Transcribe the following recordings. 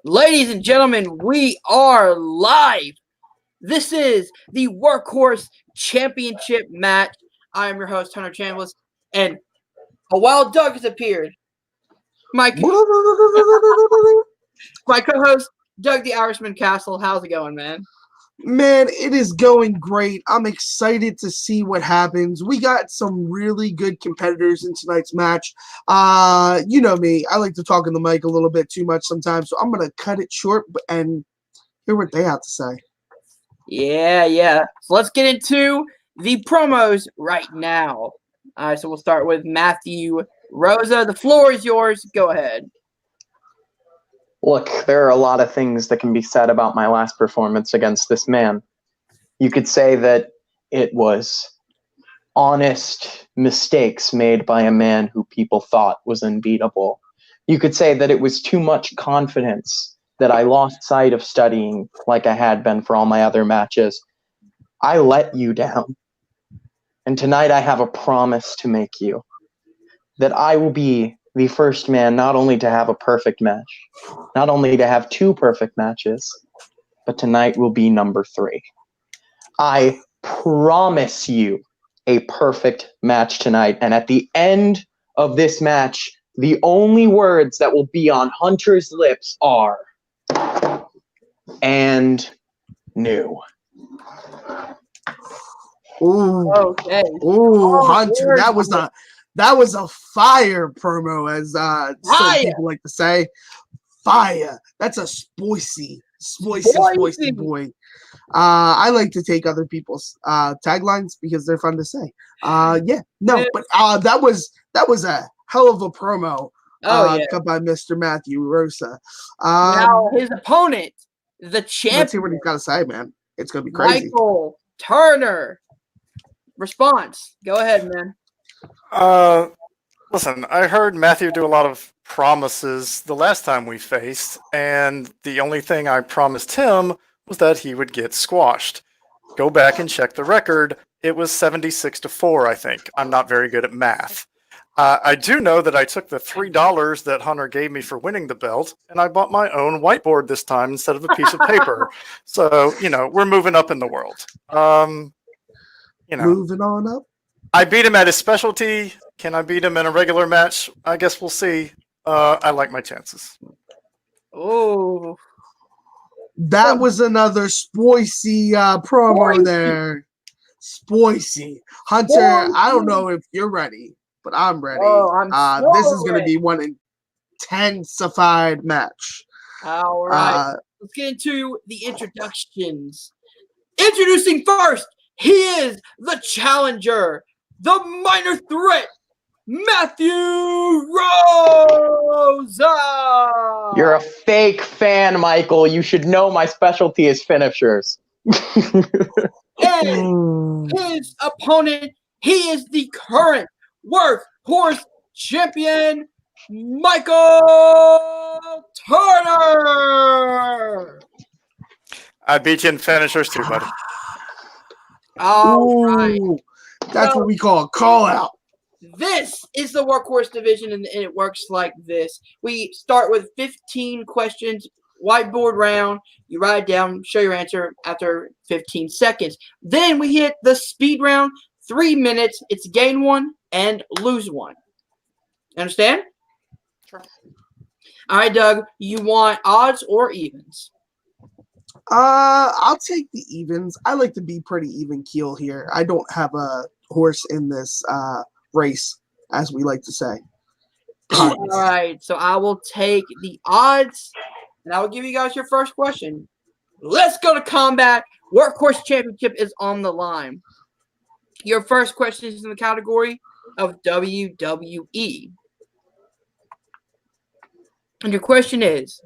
Ladies and gentlemen, we are live. This is the Workhorse Championship match. I am your host, Hunter Chambliss, and a wild Doug has appeared. My co-host, Doug the Irishman Castle. How's it going, man? Man, it is going great. I'm excited to see what happens. We got some really good competitors in tonight's match. You know me. I like to talk in the mic a little bit too much sometimes, so I'm going to cut it short and hear what they have to say. Yeah. So let's get into the promos right now. All right, so we'll start with Matthew Rosa. The floor is yours. Go ahead. Look, there are a lot of things that can be said about my last performance against this man. You could say that it was honest mistakes made by a man who people thought was unbeatable. You could say that it was too much confidence, that I lost sight of studying like I had been for all my other matches. I let you down. And tonight I have a promise to make you, that I will be the first man not only to have a perfect match, not only to have two perfect matches, but tonight will be number 3. I promise you a perfect match tonight. And at the end of this match, the only words that will be on Hunter's lips are, and new. Ooh. Okay. Ooh, Hunter, that was a fire promo, as some people like to say. Fire. That's a spicy boy. I like to take other people's taglines because they're fun to say. But that was a hell of a promo cut by Mr. Matthew Rosa. Now his opponent, the champion. Let's hear what he's got to say, man. It's gonna be crazy. Michael Turner. Response. Go ahead, man. Listen, I heard Matthew do a lot of promises the last time we faced, and the only thing I promised him was that he would get squashed. Go back and check the record. It was 76-4, I think. I'm not very good at math. I do know that I took the $3 that Hunter gave me for winning the belt, and I bought my own whiteboard this time instead of a piece of paper. So, we're moving up in the world. Moving on up. I beat him at his specialty. Can I beat him in a regular match? I guess we'll see. I like my chances. Oh. That was another spicy promo there. Spicy. Hunter, I don't know if you're ready, but I'm ready. This is going to be one intensified match. All right. Let's get into the introductions. Introducing first, he is the challenger, the minor threat, Matthew Rosa. You're a fake fan, Michael. You should know my specialty is finishers. And his opponent, he is the current Workhorse champion, Michael Turner. I beat you in finishers too, buddy. All right. That's what we call a call out. This is the Workhorse division, and it works like this. We start with 15 questions, whiteboard round. You write it down, show your answer after 15 seconds. Then we hit the speed round, 3 minutes. It's gain 1 and lose 1. Understand? Sure. All right, Doug, you want odds or evens? I'll take the evens. I like to be pretty even keel here. I don't have a horse in this race, as we like to say. All right, so I will take the odds, and I will give you guys your first question. Let's go to combat. Workhorse Championship is on the line. Your first question is in the category of WWE. And your question is,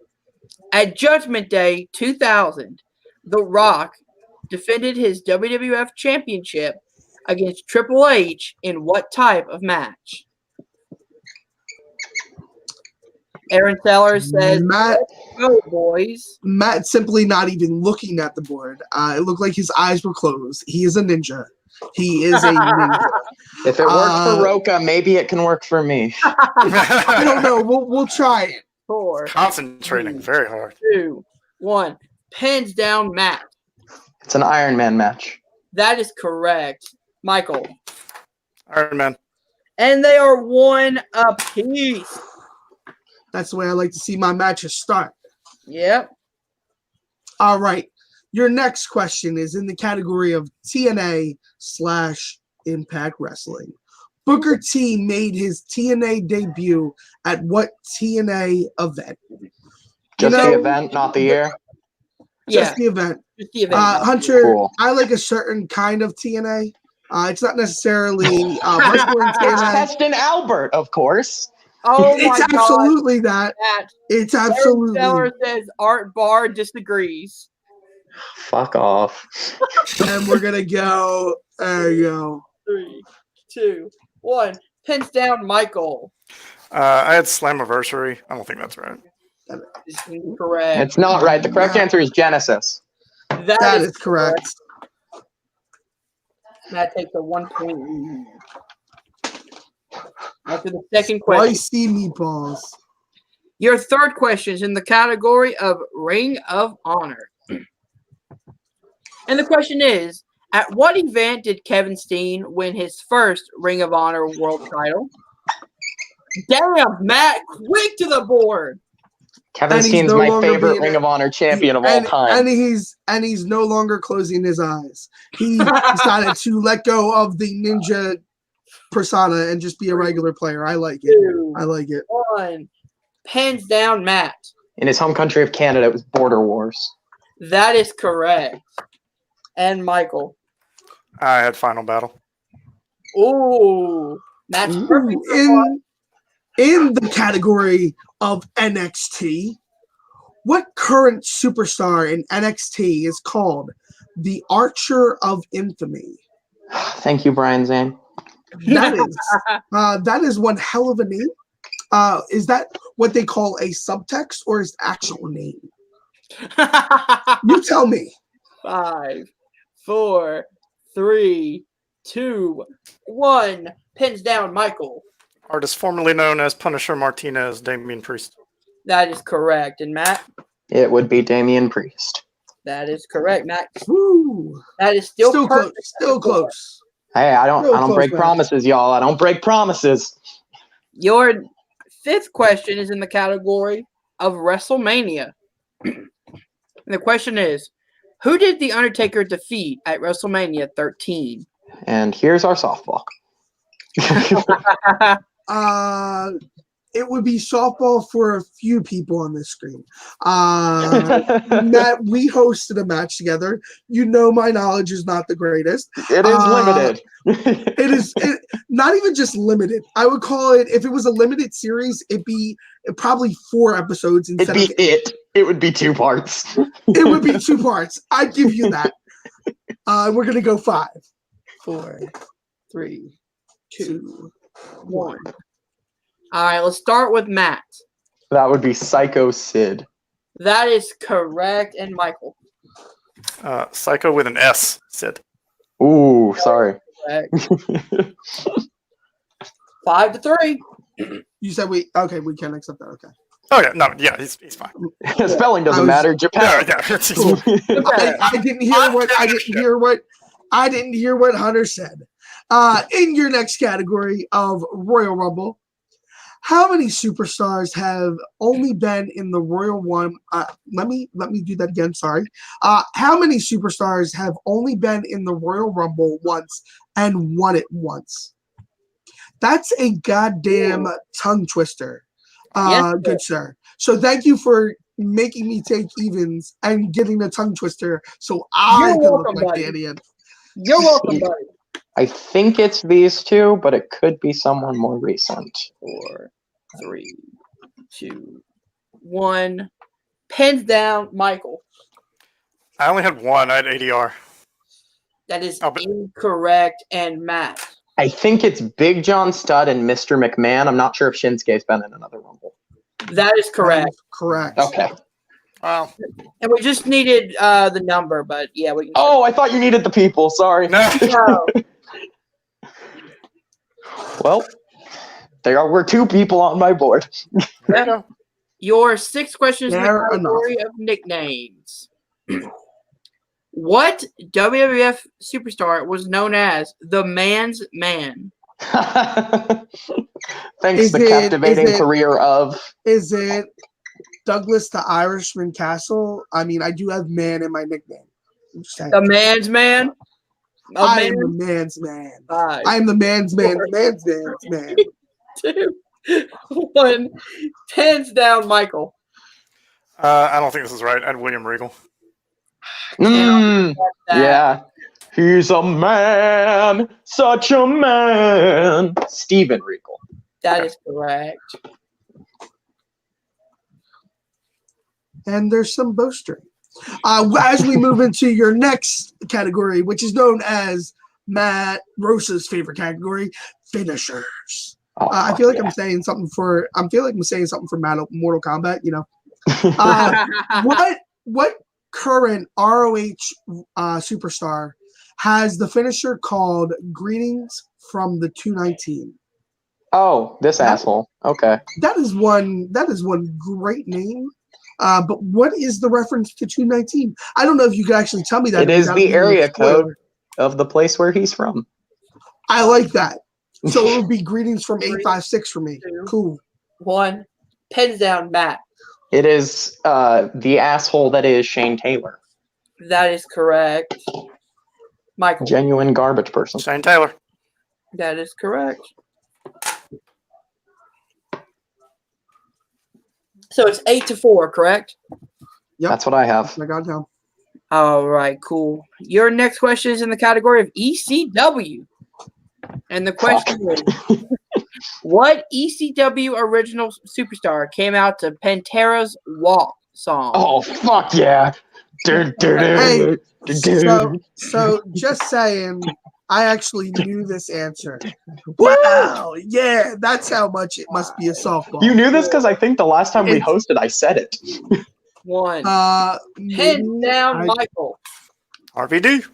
at Judgment Day 2000, The Rock defended his WWF Championship against Triple H in what type of match? Aaron Sellers says, "Go, boys." Matt simply not even looking at the board. It looked like his eyes were closed. He is a ninja. He is a ninja. If it worked for Roca, maybe it can work for me. I don't know. We'll try it. 4, Concentrating very hard. 2, 1. Pens down, Matt. It's an Iron Man match. That is correct. Michael. Iron Man. And they are 1 apiece. That's the way I like to see my matches start. Yep. All right. Your next question is in the category of TNA/Impact Wrestling. Booker T made his TNA debut at what TNA event? Just the event, not the year? Just the event. Just the event. Hunter, Cool. I like a certain kind of TNA. It's not necessarily wrestling It's TNA. Heston Albert, of course. Oh my It's absolutely that. God. It's Eric absolutely. Seller says Art Barr disagrees. Fuck off. And we're gonna go. There you go. 3, 2, 1. Pens down, Michael. I had Slammiversary. I don't think that's right. This is incorrect. It's not right. The correct answer is Genesis. That is correct. Matt takes a 1 point lead. After the second question. Spicy meatballs. Your third question is in the category of Ring of Honor. And the question is, at what event did Kevin Steen win his first Ring of Honor world title? Damn, Matt, quick to the board. Kevin And he's Steen's no my longer favorite being Ring a- of Honor champion of all time. And he's no longer closing his eyes. He decided to let go of the ninja persona and just be a regular player. I like it. 2, I like it. 1. Pens down, Matt. In his home country of Canada, it was Border Wars. That is correct. And Michael. I had Final Battle. Ooh, Matt's perfect. In the category of NXT, what current superstar in NXT is called the Archer of Infamy? Thank you, Brian Zane. That is one hell of a name. Is that what they call a subtext or is the actual name? You tell me. 5, 4, 3, 2, 1. Pins down, Michael. Artist formerly known as Punisher Martinez, Damian Priest. That is correct. And Matt? It would be Damian Priest. That is correct, Matt. Woo. That is still Close. perfect. Still close. Hey, I don't Close, break man. promises, y'all. I don't break promises. Your fifth question is in the category of WrestleMania. And the question is, who did The Undertaker defeat at WrestleMania 13? And here's our softball. It would be softball for a few people on this screen. Matt, we hosted a match together. You know my knowledge is not the greatest. It is limited. It is not even just limited. I would call it, if it was a limited series, it'd be probably 4 episodes instead of It would be 2 parts. It would be 2 parts. I'd give you that. We're gonna go 5, 4, 3, 2, 1. All right, let's start with Matt. That would be Psycho Sid. That is correct. And Michael. Psycho with an S, Sid. Ooh, sorry. Correct. 5-3. You said we can accept that. Okay. Oh, yeah, no, yeah, he's fine. Spelling doesn't matter. Japan. Yeah, it's Cool. I didn't hear what Hunter said. In your next category of Royal Rumble, how many superstars have only been in the Royal One? Let me do that again. Sorry. How many superstars have only been in the Royal Rumble once and won it once? That's a goddamn tongue twister. Yes, good sir. So thank you for making me take evens and getting the tongue twister so I can look like the idiot. You're welcome, buddy. I think it's these 2, but it could be someone more recent. 4, 3, 2, 1. Pens down, Michael. I only had 1. I had ADR. That is incorrect. And Matt. I think it's Big John Studd and Mr. McMahon. I'm not sure if Shinsuke's been in another Rumble. That is correct. Correct. Okay. Wow. And we just needed the number, but yeah, we can. Oh, I thought you needed the people. Sorry. No. No. Well, there were 2 people on my board. There you go. Your sixth question is in the Fair category of nicknames. What WWF superstar was known as the Man's Man? Thanks to the captivating career of. Is it Douglas the Irishman Castle? I mean, I do have man in my nickname. The Man's Man? I am the man's man. I am the man's man. The man's man. 2, 1. Hands down, Michael. I don't think this is right. I had William Regal. Yeah. He's a man, such a man. Steven Regal. That is correct. And there's some bowstring. As we move into your next category, which is known as Matt Rosa's favorite category, finishers. I feel like I'm saying something for. I feel like I'm saying something for Mortal Kombat. You know, what current ROH superstar has the finisher called "Greetings from the 219"? Oh, this asshole. Okay. That is one great name. But what is the reference to 219? I don't know if you could actually tell me that. It is the area code of the place where he's from. I like that. So it would be greetings from 856 for me. 2, Cool. 1. Pens down, Matt. It is the asshole that is Shane Taylor. That is correct. Michael. Genuine garbage person. Shane Taylor. That is correct. So it's 8-4, correct? Yep. That's what I have. I got it down. All right, cool. Your next question is in the category of ECW. And the question is, what ECW original superstar came out to Pantera's Walk song? Oh, fuck yeah. Hey, so just saying, I actually knew this answer. Wow. Yeah, that's how much it must be a softball. You knew this because I think the last time we hosted, I said it. 1. Hands down, Michael. RVD.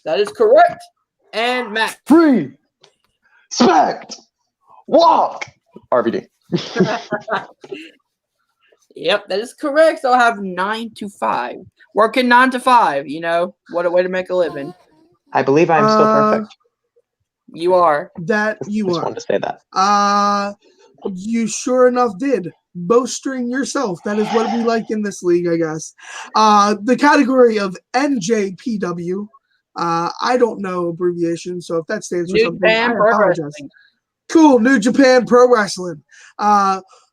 That is correct. And Matt. Free. Spect. Walk. RVD. Yep, that is correct. So I'll have 9-5. Working 9 to 5, you know. What a way to make a living. I believe I'm still perfect. You are. That you Just are. wanted to say that. You sure enough did. Bowstring yourself. That is what we like in this league, I guess. The category of NJPW. I don't know abbreviation, so if that stands for something, I apologize. Cool, New Japan Pro Wrestling.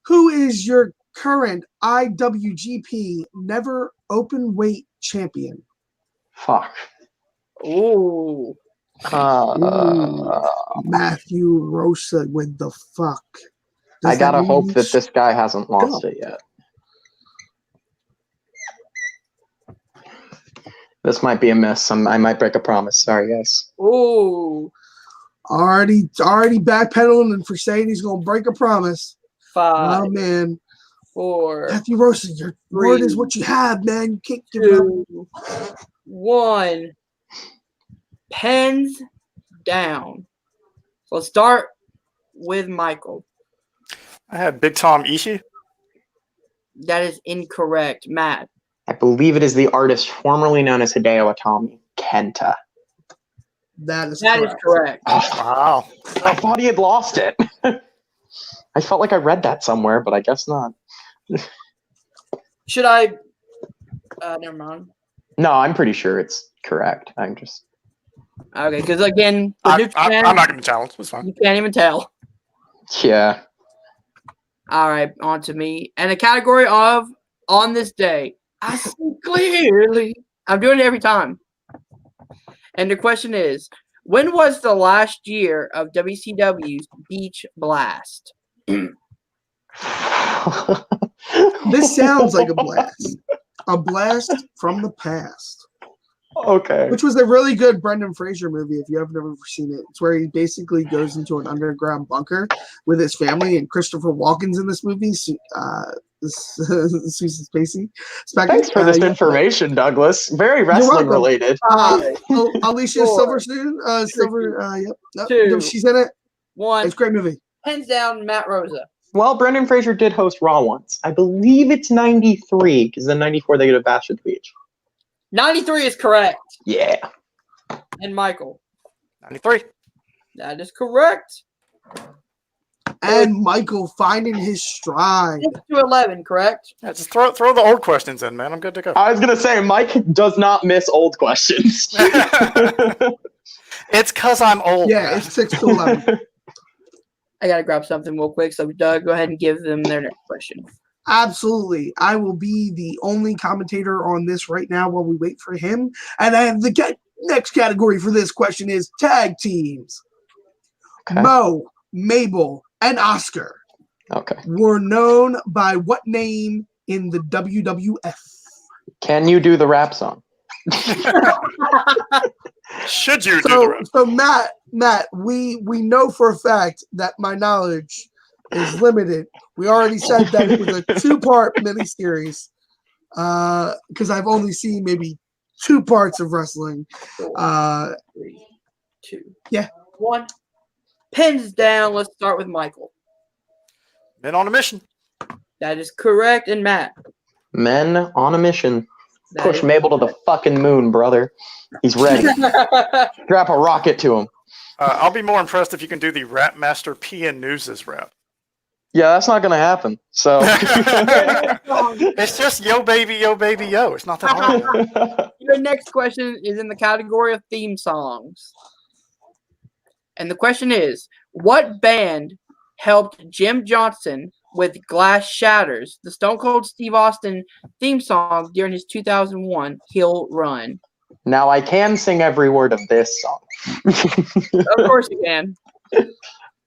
Who is your current IWGP Never Open Weight champion? Fuck. Ooh. Matthew Rosa with the fuck. I gotta hope that this guy hasn't lost it yet. This might be a miss. I might break a promise. Sorry, guys. Ooh. Already backpedaling and for saying he's gonna break a promise. 5. Oh man. 4. Matthew Rosa, your word is what you have, man. You can't give it up. 1. Pens down. So let's start with Michael. I had Big Tom Ishii. That is incorrect. Matt. I believe it is the artist formerly known as Hideo Itami, Kenta. That is correct. Oh, Wow. I thought he had lost it. I felt like I read that somewhere, but I guess not. Should I? Never mind. No, I'm pretty sure it's correct. I'm just... Okay, because again, I'm not going to challenge. It's fine. You can't even tell. Yeah. All right, on to me. And the category of On This Day. I see clearly. I'm doing it every time. And the question is, when was the last year of WCW's Beach Blast? This sounds like a blast. A blast from the past. Okay. Which was a really good Brendan Fraser movie, if you have never seen it. It's where he basically goes into an underground bunker with his family, and Christopher Walken's in this movie. Susan Spacey. Thanks for this information, Douglas. Very wrestling related. Alicia Silverstone. Yep. She's in it. 1. It's a great movie. Hands down, Matt Rosa. Well, Brendan Fraser did host Raw once. I believe it's 93, because in 94 they get a Bash at the Beach. 93 is correct. Yeah. And Michael. 93. That is correct. And Michael finding his stride. 6 to 11, correct? Yeah, just throw the old questions in, man. I'm good to go. I was going to say, Mike does not miss old questions. It's because I'm old. Yeah, man. it's 6 to 11. I got to grab something real quick. So, Doug, go ahead and give them their next question. Absolutely. I will be the only commentator on this right now while we wait for him. And I have the next category for this question is tag teams. Okay. Mo, Mabel, and Oscar Okay. were known by what name in the WWF? Can you do the rap song? Should you do the rest? So Matt, we know for a fact that my knowledge is limited. We already said that it was a 2-part miniseries because I've only seen maybe 2 parts of wrestling. 4, 3, 2, Yeah. 1. Pins down. Let's start with Michael. Men on a mission. That is correct. And Matt. Men on a mission. That Push is Mabel to the fucking moon, brother. He's ready. Drop a rocket to him. I'll be more impressed if you can do the Rap Master PN News' rap. Yeah, that's not going to happen. So It's just yo, baby, yo. It's not that hard. Your next question is in the category of theme songs. And the question is, what band helped Jim Johnson with Glass Shatters, the Stone Cold Steve Austin theme song during his 2001 Hill Run? Now I can sing every word of this song. Of course you can.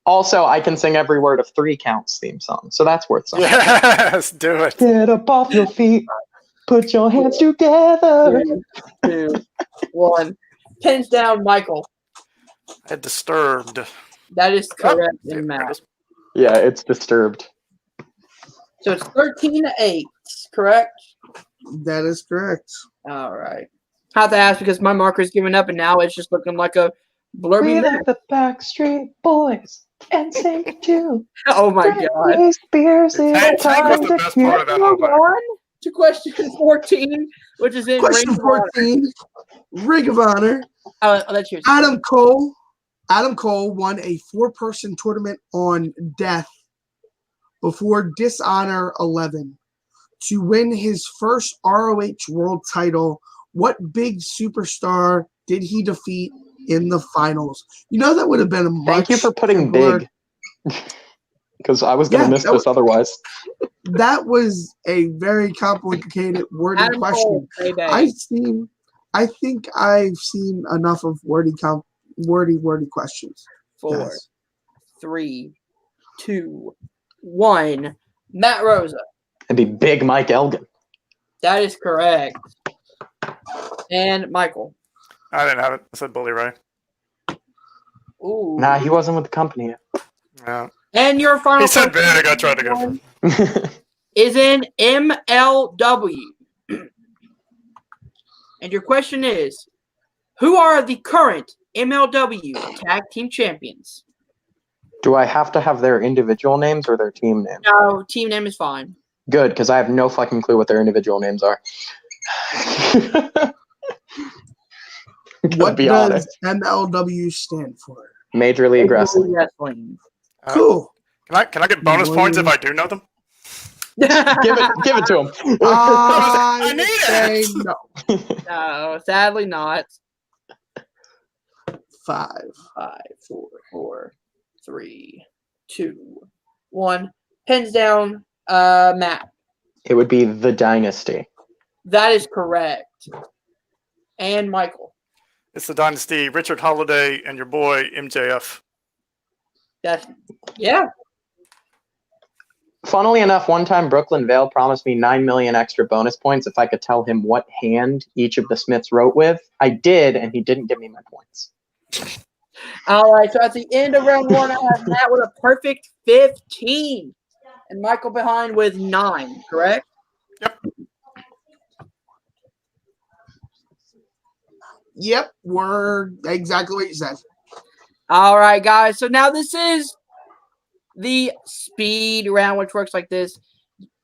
Also, I can sing every word of 3 Counts theme song, so that's worth something. Yes, do it. Get up off your feet. Put your hands together. 3, 2, 1. Pins down, Michael. I had Disturbed. That is correct Oh, in Matt. Yeah, it's Disturbed. So it's 13-8, correct? That is correct. All right. I have to ask because my marker's giving up and now it's just looking like a blurby We mess. like the Backstreet Boys and sing too. Oh my God. Spears in Tank was the best part of that whole Move thing. on to question 14, which is in Question Ring of Honor. 14, Ring of Honor. Oh, that's yours. Adam Cole won a 4-person tournament on Death before Dishonor 11 to win his first ROH World title. What big superstar did he defeat in the finals? You know that would have been a much Thank you for putting simpler- big. Because I was going to miss this otherwise. That was a very complicated worded Adam question. Cole, baby. I think I've seen enough of wordy questions. 4, Yes. 3, 2, 1. Matt Rosa. It'd be Big Mike Elgin. That is correct. And Michael. I didn't have it. I said Bully Ray. Ooh. Nah, he wasn't with the company yet. Yeah. And your final He said question big. I tried to go for is in MLW. And your question is, who are the current MLW tag team champions? Do I have to have their individual names or their team names? No, team name is fine. Good, because I have no fucking clue what their individual names are. What be does honest. MLW stand for? Major League Wrestling. Wrestling. Cool. Can I get bonus points if I do know them? Give it to him. I need say it. no. No, sadly not. 5. 5, 4, 3, 2, 1. Pens down, Matt. It would be The Dynasty. That is correct. And Michael. It's the Dynasty, Richard Holiday, and your boy MJF. Yeah. Funnily enough, one time Brooklyn Vale promised me 9 million extra bonus points if I could tell him what hand each of the Smiths wrote with. I did, and he didn't give me my points. All right, so at the end of round 1, I have Matt with a perfect 15. And Michael behind with 9, correct? Yep, we're exactly what you said. All right, guys. So now this is the speed round, which works like this.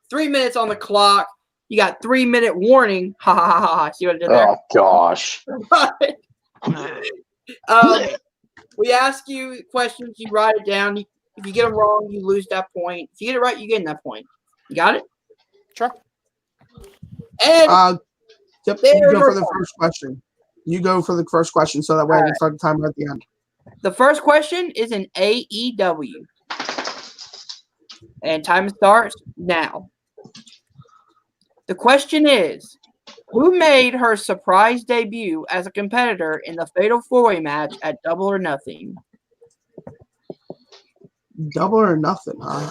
3 minutes on the clock. You got 3-minute warning. Ha ha ha ha. See what I did there? Oh gosh. We ask you questions. You write it down. If you get them wrong, you lose that point. If you get it right, you gain that point. You got it? Sure. And yep, you go for the first question. You go for the first question, so that way I can start the timer at the end. The first question is an AEW. And time starts now. The question is, who made her surprise debut as a competitor in the Fatal 4-Way match at Double or Nothing? Double or Nothing, huh?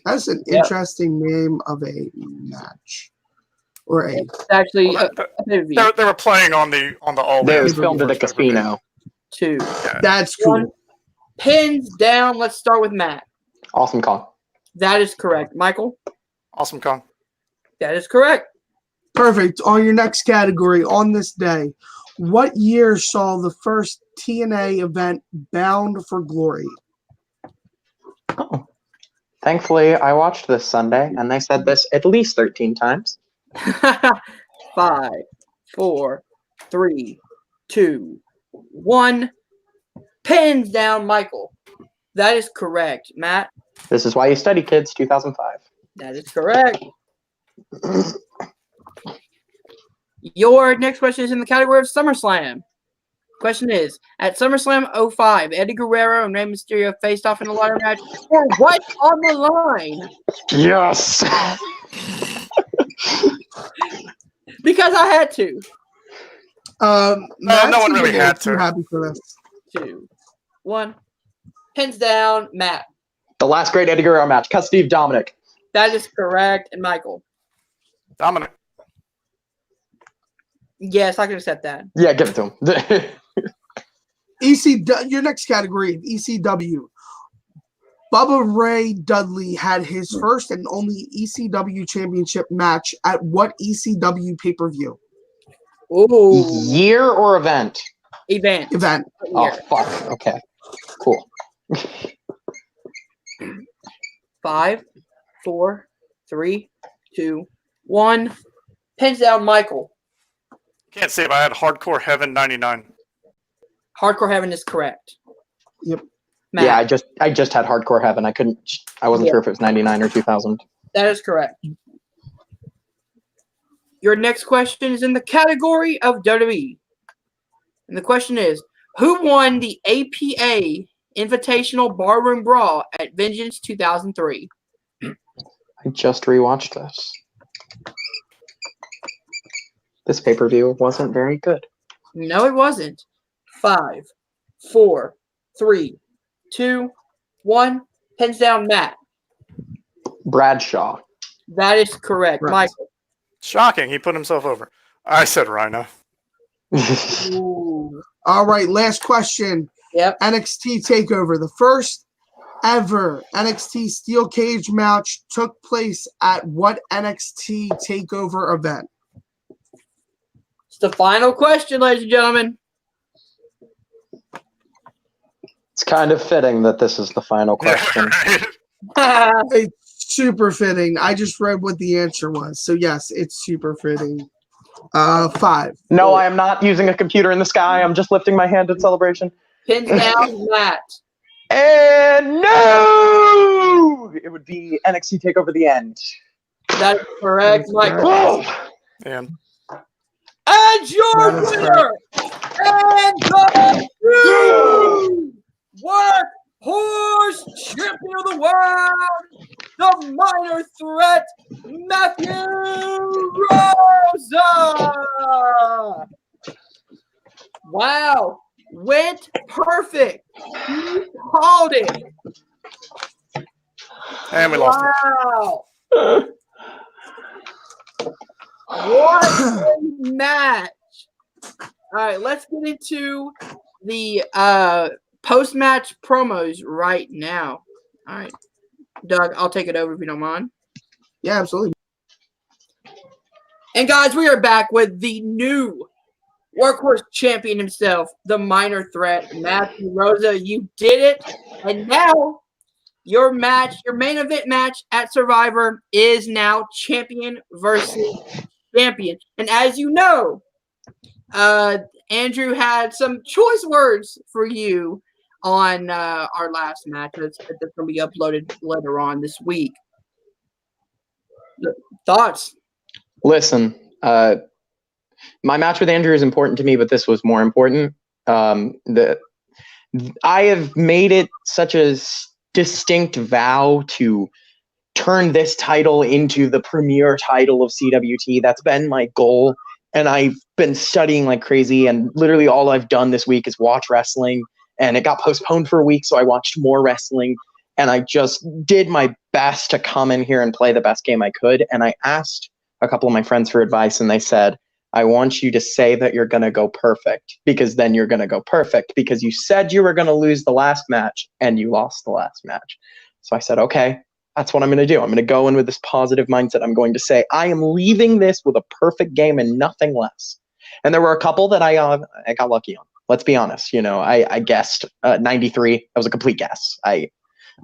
That's an interesting name of a match. Or a. It's actually they were playing on the all. It was filmed at a casino. 2. That's cool. 1. Pins down. Let's start with Matt. Awesome Kong. That is correct. Michael? Awesome Kong. That is correct. Perfect. On your next category, on this day, what year saw the first TNA event Bound for Glory? Oh. Thankfully, I watched this Sunday, and they said this at least 13 times. 5, 4, 3, 2, 1. Pins down, Michael. That is correct. Matt? This is why you study, kids, 2005. That is correct. Your next question is in the category of SummerSlam. Question is, at SummerSlam 05, Eddie Guerrero and Rey Mysterio faced off in a ladder match for what's on the line? Yes! Because I had to. No one really had to. Happy for this. 2, 1. Pins down, Matt. The last great Eddie Guerrero match. Cut Steve Dominic. That is correct. And Michael? Dominic. Yes, I can accept that. Yeah, give it to him. Your next category, ECW. Bubba Ray Dudley had his first and only ECW championship match at what ECW pay-per-view? Ooh. Year or event? Event. Oh, fuck. Okay. Cool. 5, 4, 3, 2, 1. Pins down, Michael. Can't say, but I had Hardcore Heaven 99. Hardcore Heaven is correct. Yep. Matt. Yeah, I just had Hardcore Heaven. I wasn't sure if it was 99 or 2000. That is correct. Your next question is in the category of WWE. And the question is, who won the APA Invitational Barroom Brawl at Vengeance 2003? I just rewatched this. This pay-per-view wasn't very good. No, it wasn't. 5, 4, 3, 2, 1. Pins down, Matt. Bradshaw. That is correct. Right. Michael. Shocking. He put himself over. I said Rhino. Ooh. All right, last question. Yep. NXT TakeOver. The first ever NXT Steel Cage match took place at what NXT TakeOver event? It's the final question, ladies and gentlemen. It's kind of fitting that this is the final question. It's super fitting. I just read what the answer was. So, yes, it's super fitting. 5. No, I am not using a computer in the sky. I'm just lifting my hand in celebration. Pins down, Matt. And no! It would be NXT TakeOver the End. That is correct, Michael. Oh! And And your winner and the new Workhorse Champion of the World, the minor threat, Matthew Rosa. Wow, went perfect. He called it. and we lost Wow. What a match. All right, let's get into the post-match promos right now. All right, Doug, I'll take it over if you don't mind. Yeah, absolutely. And guys, we are back with the new Workhorse champion himself, the minor threat, Matthew Rosa. You did it. And now your main event match at Survivor is now champion versus champion. And as you know, Andrew had some choice words for you on our last match that's going to be uploaded later on this week. Thoughts? Listen, my match with Andrew is important to me, but this was more important. I have made it such a distinct vow to turn this title into the premier title of CWT. That's been my goal. And I've been studying like crazy. And literally all I've done this week is watch wrestling. And it got postponed for a week, so I watched more wrestling. And I just did my best to come in here and play the best game I could. And I asked a couple of my friends for advice, and they said, I want you to say that you're going to go perfect, because then you're going to go perfect, because you said you were going to lose the last match and you lost the last match. So I said, okay, that's what I'm going to do. I'm going to go in with this positive mindset. I'm going to say, I am leaving this with a perfect game and nothing less. And there were a couple that I got lucky on. Let's be honest. I guessed 93. That was a complete guess. I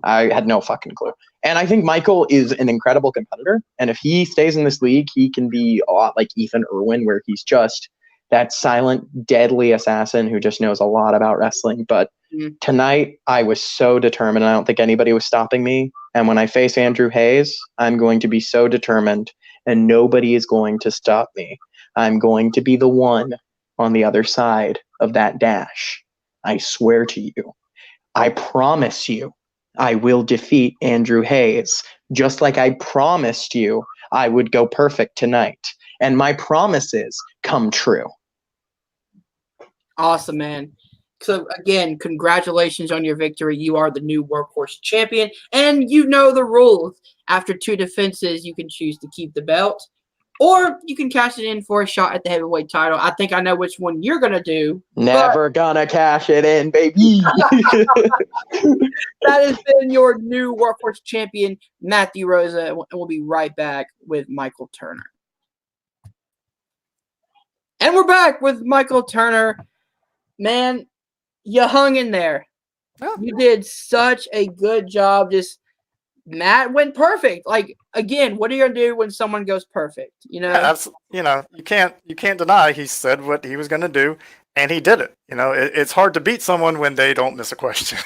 had no fucking clue. And I think Michael is an incredible competitor. And if he stays in this league, he can be a lot like Ethan Irwin, where he's just that silent, deadly assassin who just knows a lot about wrestling. But tonight, I was so determined. I don't think anybody was stopping me. And when I face Andrew Hayes, I'm going to be so determined, and nobody is going to stop me. I'm going to be the one on the other side of that dash. I swear to you. I promise you. I will defeat Andrew Hayes, just like I promised you I would go perfect tonight. And my promises come true. Awesome, man. So, again, congratulations on your victory. You are the new Workhorse champion, and you know the rules. After 2 defenses, you can choose to keep the belt, or you can cash it in for a shot at the heavyweight title. I think I know which one you're going to do. Never gonna cash it in, baby. That has been your new Workhorse champion, Matthew Rosa, and we'll be right back with Michael Turner. And we're back with Michael Turner. Man, you hung in there. Oh. You did such a good job. Matt went perfect. Like, again, what are you gonna do when someone goes perfect? Yeah, you can't deny he said what he was going to do, and he did it. It's hard to beat someone when they don't miss a question.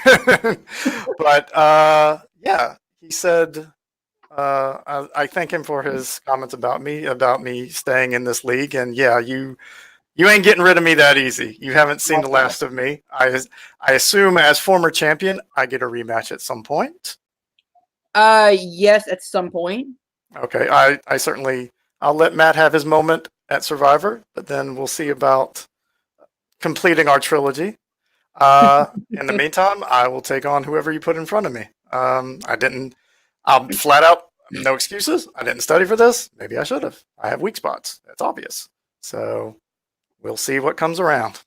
But yeah, he said. I thank him for his comments about me staying in this league, and yeah, you ain't getting rid of me that easy. You haven't seen the last of me. I assume as former champion, I get a rematch at some point. Yes, at some point. Okay, I'll let Matt have his moment at Survivor, but then we'll see about completing our trilogy. In the meantime, I will take on whoever you put in front of me. I'm flat out, no excuses. I didn't study for this. Maybe I should have. I have weak spots. That's obvious. So we'll see what comes around.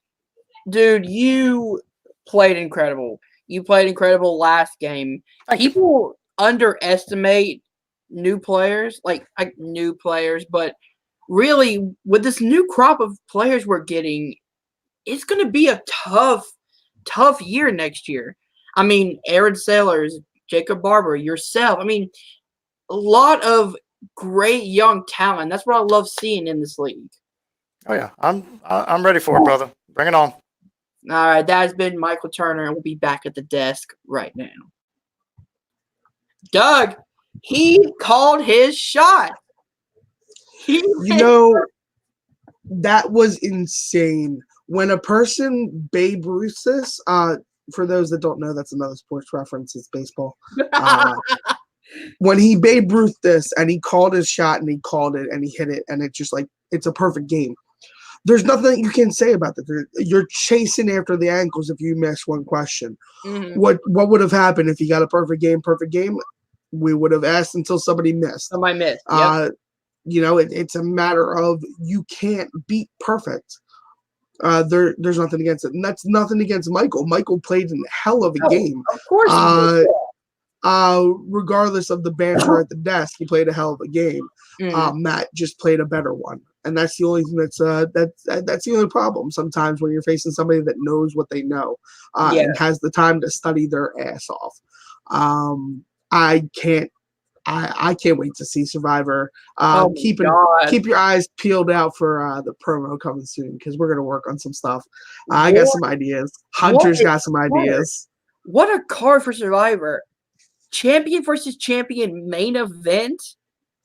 Dude, you played incredible. You played incredible last game. People underestimate new players, like new players, but really with this new crop of players we're getting, it's going to be a tough year next year. I mean, Aaron Sailors, Jacob Barber, yourself. I mean, a lot of great young talent. That's what I love seeing in this league. Oh yeah, I'm ready for it, brother. Bring it on. All right, that has been Michael Turner, and we'll be back at the desk right now. Doug, he called his shot. That was insane. When a person Babe Ruth this, for those that don't know, that's another sports reference. It's baseball. When he Babe Ruth this and he called his shot and he called it and he hit it and it's just like it's a perfect game. There's nothing you can say about that. You're chasing after the ankles if you miss one question. Mm-hmm. What would have happened if you got a perfect game? We would have asked until somebody missed. Somebody missed. Yep. It's a matter of you can't beat perfect. There's nothing against it. And that's nothing against Michael. Michael played a hell of a game. Of course he did. Regardless of the banter at the desk, he played a hell of a game. Mm-hmm. Matt just played a better one. And that's the only thing that's the only problem sometimes when you're facing somebody that knows what they know and has the time to study their ass off. I can't wait to see Survivor. Oh my God. Keep your eyes peeled out for the promo coming soon because we're gonna work on some stuff. I got some ideas. Hunter's got some ideas. What a card for Survivor! Champion versus champion main event.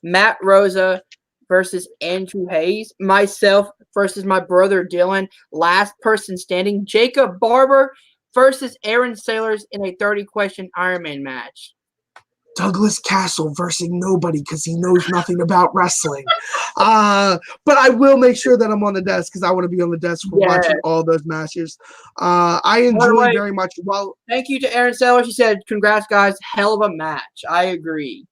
Matt Rosa versus Andrew Hayes. Myself versus my brother Dylan. Last person standing. Jacob Barber versus Aaron Sailors in a 30-question Ironman match. Douglas Castle versus nobody because he knows nothing about wrestling. But I will make sure that I'm on the desk because I want to be on the desk for watching all those matches. I enjoy very much. Well, thank you to Aaron Sailor. She said, "Congrats, guys! Hell of a match." I agree.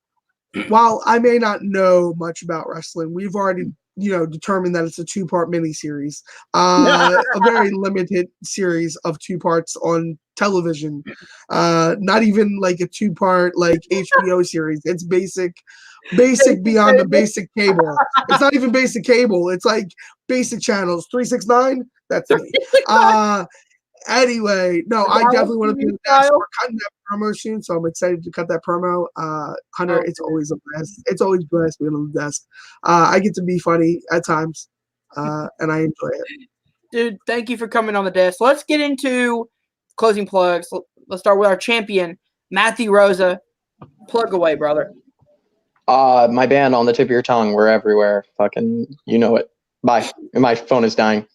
While I may not know much about wrestling, we've already determined that it's a 2-part miniseries, a very limited series of 2 parts on television, not even like a 2-part like HBO series. It's basic beyond the basic cable. It's not even basic cable. It's like basic channels 369. That's me. Anyway, no, I definitely want to be in the desk. We're cutting that promo soon, so I'm excited to cut that promo. Hunter, it's always a blast. It's always blessed being on the desk. I get to be funny at times, and I enjoy it. Dude, thank you for coming on the desk. Let's get into closing plugs. Let's start with our champion, Matthew Rosa. Plug away, brother. My band, On the Tip of Your Tongue. We're everywhere. Fucking, you know it. Bye. My phone is dying.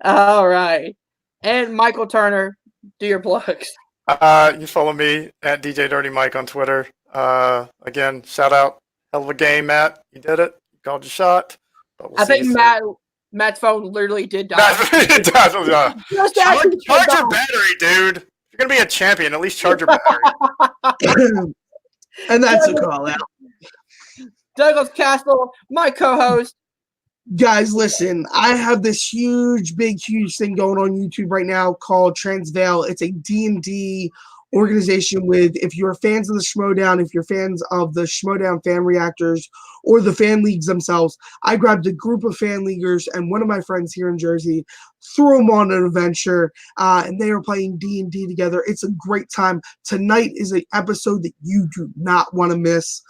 All right. And Michael Turner, do your plugs. You follow me at DJ Dirty Mike on Twitter. Again, shout out. Hell of a game, Matt. You did it. You called your shot. But we'll I think Matt's phone literally did die. Charge your battery, dude. If you're going to be a champion, at least charge your battery. And that's a call out. Douglas Castle, my co-host. Guys, listen, I have this huge thing going on YouTube right now called Transvail. It's a D&D organization with, if you're fans of the Schmodown, if you're fans of the Schmodown fan reactors or the fan leagues themselves, I grabbed a group of fan leaguers and one of my friends here in Jersey, threw them on an adventure, and they are playing D&D together. It's a great time. Tonight is an episode that you do not want to miss.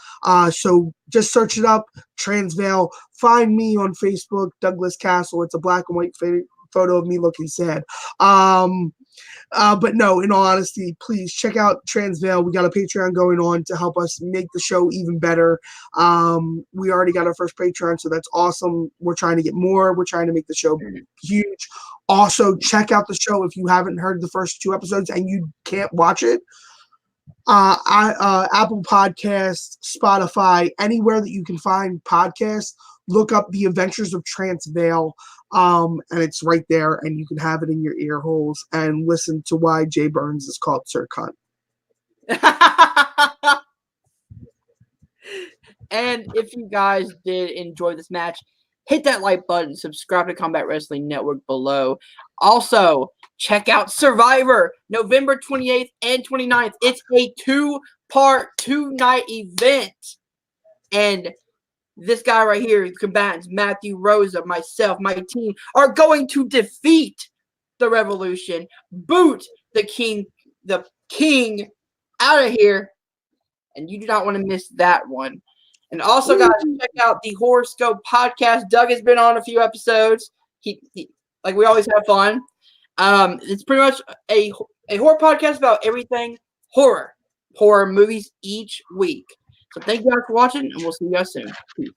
So just search it up, Transvail. Find me on Facebook, Douglas Castle. It's a black and white photo of me looking sad. But no, in all honesty, please check out Transvail. We got a Patreon going on to help us make the show even better. We already got our first Patreon, so that's awesome. We're trying to get more. We're trying to make the show huge. Also, check out the show if you haven't heard the first 2 episodes and you can't watch it. Apple Podcasts, Spotify, anywhere that you can find podcasts, look up The Adventures of Transvail, and it's right there, and you can have it in your ear holes and listen to why Jay Burns is called Sir Cunt. And if you guys did enjoy this match, hit that like button, subscribe to Combat Wrestling Network below. Also, check out Survivor, November 28th and 29th. It's a 2-part, 2-night event. And this guy right here, combatants, Matthew Rosa, myself, my team, are going to defeat the Revolution, boot the king out of here. And you do not want to miss that one. And also, guys, check out the Horoscope podcast. Doug has been on a few episodes. He like we always have fun. It's pretty much a horror podcast about everything horror movies each week. So thank you guys for watching, and we'll see you guys soon. Peace.